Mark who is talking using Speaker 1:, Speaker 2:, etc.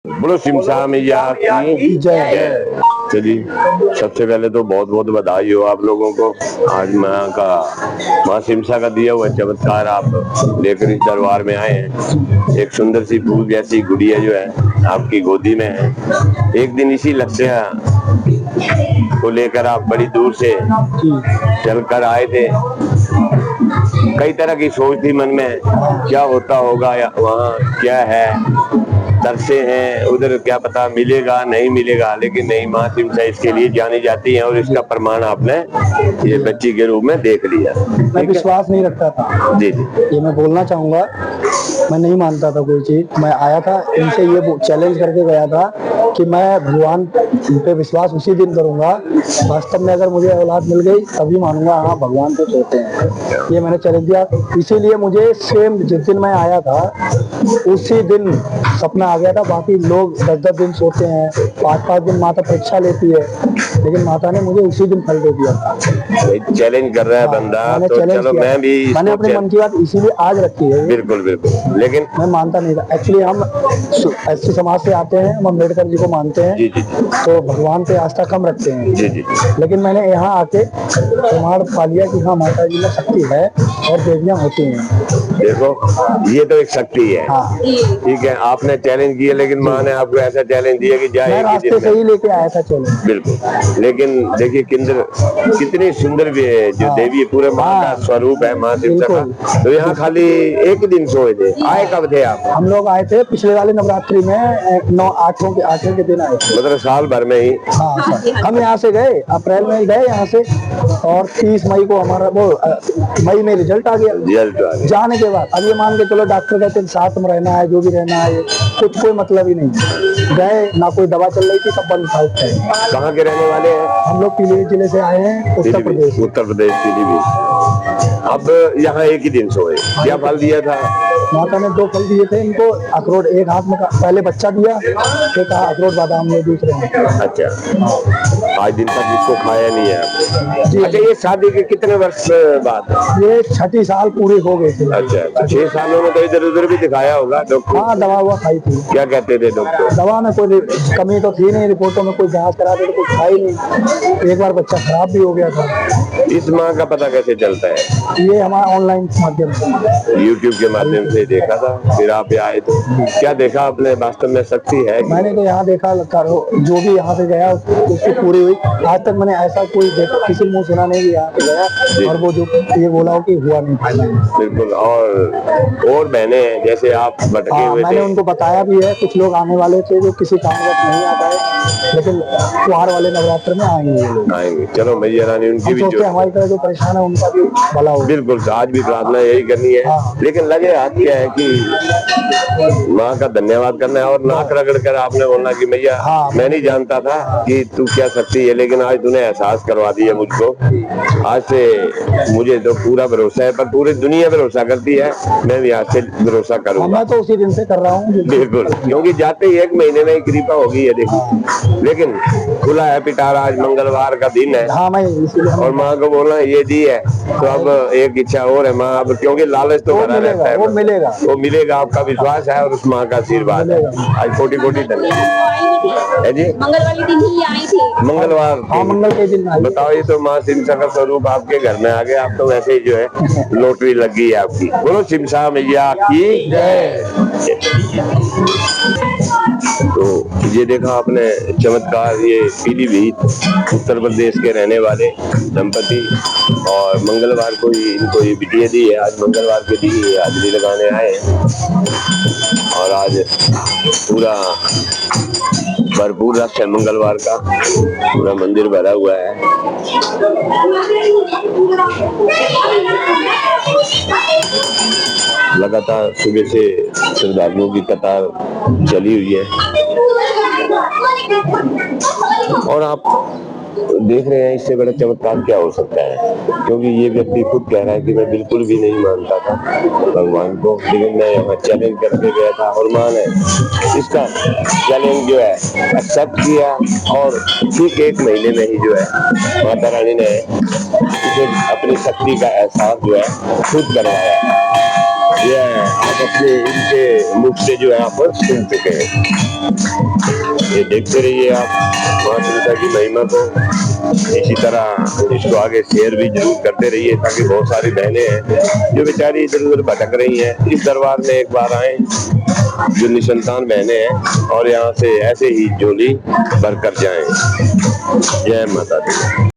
Speaker 1: बोलो सिमसा मैया की जय। चलिए, सबसे पहले तो बहुत बहुत बधाई हो आप लोगों को। आज माँ सिमसा का दिया हुआ चमत्कार आप लेकर इस दरबार में आए हैं। एक सुंदर सी फूल जैसी गुड़िया जो है आपकी गोदी में है। एक दिन इसी लक्ष्य को लेकर आप बड़ी दूर से चलकर आए थे। कई तरह की सोच थी मन में, क्या होता होगा या वहाँ क्या है, तरसे हैं उधर, क्या पता मिलेगा नहीं मिलेगा, लेकिन नहीं, माँ सिमसा इसके लिए जानी जाती है और इसका प्रमाण आपने ये बच्ची के रूप में देख लिया।
Speaker 2: मैं विश्वास नहीं रखता था।
Speaker 1: जी जी,
Speaker 2: ये मैं बोलना चाहूंगा, मैं नहीं मानता था कोई चीज। मैं आया था इनसे ये चैलेंज करके गया था कि मैं भगवान पे विश्वास उसी दिन करूंगा, वास्तव में अगर मुझे औलाद मिल गई तभी मानूंगा हाँ भगवान तो होते हैं। ये मैंने चैलेंज दिया, इसीलिए मुझे सेम जिस दिन मैं आया था उसी दिन सपना आ गया था। बाकी लोग 10-10 दिन सोते हैं, 5-5 दिन माता परीक्षा लेती है, लेकिन माता ने मुझे उसी दिन फल दे दिया था।
Speaker 1: चैलेंज कर रहा है बंदा, तो चलो मैं भी
Speaker 2: मैंने अपने मन की बात इसीलिए आज रखी है।
Speaker 1: बिल्कुल बिल्कुल, लेकिन
Speaker 2: मैं मानता नहीं था। एक्चुअली हम ऐसे समाज से आते हैं, हम अम्बेडकर जी को मानते हैं।
Speaker 1: जी जी,
Speaker 2: तो भगवान पे आस्था कम रखते हैं।
Speaker 1: जी जी,
Speaker 2: लेकिन मैंने यहाँ आके प्रमाण पा लिया कि हाँ माता जी में शक्ति है और देवियां होती हैं।
Speaker 1: देखो ये तो एक शक्ति है। हाँ। ठीक है, आपने चैलेंज किया, लेकिन माँ ने आपको ऐसा चैलेंज दिया कि जाए,
Speaker 2: मैं रास्ते से ही लेके आया था चैलेंज।
Speaker 1: बिल्कुल, लेकिन देखिए कितनी सुंदर भी है जो
Speaker 2: हाँ,
Speaker 1: देवी, पूरे माँ का स्वरूप है माँ सिमसा का। तो यहाँ खाली एक ही दिन सोए थे, आए कब थे आप?
Speaker 2: हम लोग आए थे पिछले वाले नवरात्रि में 8वें के दिन आए थे।
Speaker 1: मतलब साल भर में ही।
Speaker 2: हाँ, हम यहाँ से गए, अप्रैल में गए यहाँ से, और 30 मई को हमारा वो मई में रिजल्ट आ गया। जाने के बाद अब ये मान के चलो, डॉक्टर कहते हैं साथ में रहना है, जो भी रहना है, कुछ कोई मतलब ही नहीं। गए ना, कोई दवा चल रही थी, सब बंद था।
Speaker 1: कहाँ के रहने वाले हैं?
Speaker 2: हम लोग पीलीभीत जिले से आए हैं, उत्तर प्रदेश पीलीभीत।
Speaker 1: अब यहाँ एक ही दिन सोए, क्या फल दिया था?
Speaker 2: माता ने 2 फल दिए थे इनको, अखरोट एक हाथ में, पहले बच्चा दिया, फिर कहा अखरोट बादाम में दूसरे में।
Speaker 1: अच्छा, आज दिन तक इसको खाया नहीं है जी। अच्छा, ये शादी के कितने वर्ष बाद?
Speaker 2: ये 6 साल पूरी हो गई थी।
Speaker 1: अच्छा, 6 सालों में तो इधर उधर भी दिखाया होगा डॉक्टर?
Speaker 2: हाँ, दवा हुआ खाई थी।
Speaker 1: क्या कहते थे डॉक्टर?
Speaker 2: दवा में कोई कमी तो थी नहीं, रिपोर्टों में कोई जांच करा दे तो कुछ खाई नहीं। एक बार बच्चा खराब भी हो गया था।
Speaker 1: इस माँ का पता कैसे चलता है?
Speaker 2: ये हमारा ऑनलाइन माध्यम से,
Speaker 1: यूट्यूब के माध्यम से देखा था, फिर आप आए तो क्या देखा आपने? वास्तव में शक्ति है?
Speaker 2: मैंने तो यहाँ देखा, जो भी यहाँ पे गया उसकी पूरी हुई। आज तक मैंने ऐसा कोई किसी मुंह सुना नहीं कि यहाँ पे गया और वो जो ये बोला हो कि हुआ नहीं।
Speaker 1: बिल्कुल, और बहने हैं जैसे आप भटके हुए थे,
Speaker 2: मैंने उनको बताया भी है। कुछ लोग आने वाले थे जो किसी कारणवश नहीं आ पाए, लेकिन त्योहार वाले नवरात्र में आएंगे।
Speaker 1: चलो मैया रानी उनकी भी जो
Speaker 2: हमारी तरह जो परेशान है उनका भी भला हो।
Speaker 1: बिल्कुल, आज भी प्रार्थना यही करनी है। हाँ। लेकिन लगे हाथ क्या है कि माँ का धन्यवाद करना है, और नाक रगड़ कर आपने बोलना कि मैया मैं नहीं जानता था कि तू क्या शक्ति है, लेकिन आज तूने एहसास करवा दिया मुझको। आज से मुझे तो पूरा भरोसा है, पर पूरी दुनिया भरोसा करती है, मैं भी आज से भरोसा करूंगा।
Speaker 2: मैं तो उसी दिन से कर रहा हूँ।
Speaker 1: बिल्कुल, क्योंकि जाते ही 1 महीने में ही कृपा होगी है, देखिए। लेकिन खुला है पिटारा, आज मंगलवार का दिन है।
Speaker 2: हाँ, मैं
Speaker 1: और माँ को बोलना ये दी है, तो अब एक इच्छा और है माँ, अब क्योंकि लालच तो भरा रहता है, वो मिलेगा। आपका विश्वास है और उस माँ का आशीर्वाद है। आज कोटि धन्यवाद है जी।
Speaker 3: मंगल वाले दिन ही आई थी।
Speaker 1: मंगलवार,
Speaker 2: मंगल के दिन।
Speaker 1: बताओ, ये तो माँ सिमसा का स्वरूप आपके घर में आ गया। आप तो वैसे ही जो है लॉटरी लग गई है आपकी। बोलो सिमसा मैया की जय। तो ये देखा आपने चमत्कार, ये पीलीभीत उत्तर प्रदेश के रहने वाले दंपति, और मंगलवार को ही इनको ये बिटिया दी है। आज मंगलवार के दिन ये हाजिरी लगाने आए हैं, और आज पूरा भरपूर रश है मंगलवार का, पूरा मंदिर भरा हुआ है। लगातार सुबह से श्रद्धालुओं की कतार चली हुई है, और आप देख रहे हैं इससे बड़ा चमत्कार क्या हो सकता है। क्योंकि ये व्यक्ति खुद कह रहा है कि मैं बिल्कुल भी नहीं मानता था भगवान को, लेकिन मैं यहाँ चैलेंज करके गया था, और माँ ने इसका चैलेंज जो है एक्सेप्ट किया, और ठीक 1 महीने में ही जो है माता रानी ने इसे अपनी शक्ति का एहसास जो है खुद करवाया। ये आप अपने इनके मुख से जो है आप सुन चुके हैं। ये देखते रहिए आप माँ सीता की महिमा को, इसी तरह इसको आगे शेयर भी जरूर करते रहिए, ताकि बहुत सारी बहनें हैं जो बेचारी इधर उधर भटक रही हैं, इस दरबार में एक बार आए, जो निसंतान बहनें हैं, और यहाँ से ऐसे ही झोली भर कर जाएं। जय माता दी।